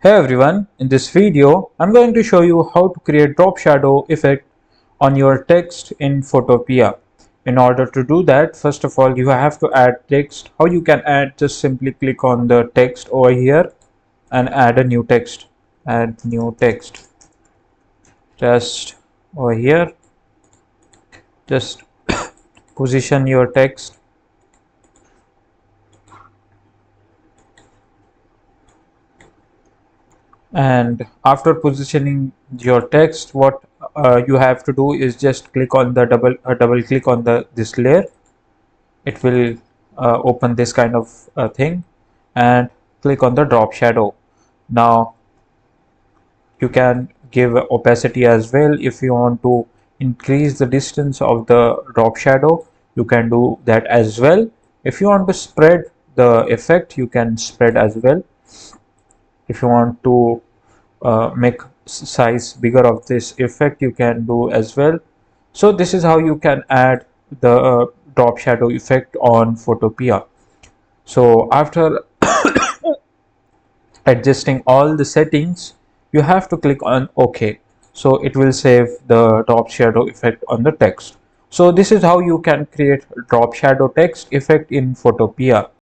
Hey everyone, in this video I'm going to show you how to create drop shadow effect on your text in Photopea. In order to do that, first of all you have to add text. How you can add, just simply click on the text over here and add a new text. Add new text. Just over here, just position your text. And after positioning your text, what you have to do is just click on the double click on the this layer. It will open this kind of thing, and click on the drop shadow. Now you can give opacity as well. If you want to increase the distance of the drop shadow, you can do that as well. If you want to spread the effect, you can spread as well. If you want to make size bigger of this effect, you can do as well. So this is how you can add the drop shadow effect on Photopea. So after adjusting all the settings, you have to click on OK. So it will save the drop shadow effect on the text. So this is how you can create drop shadow text effect in Photopea.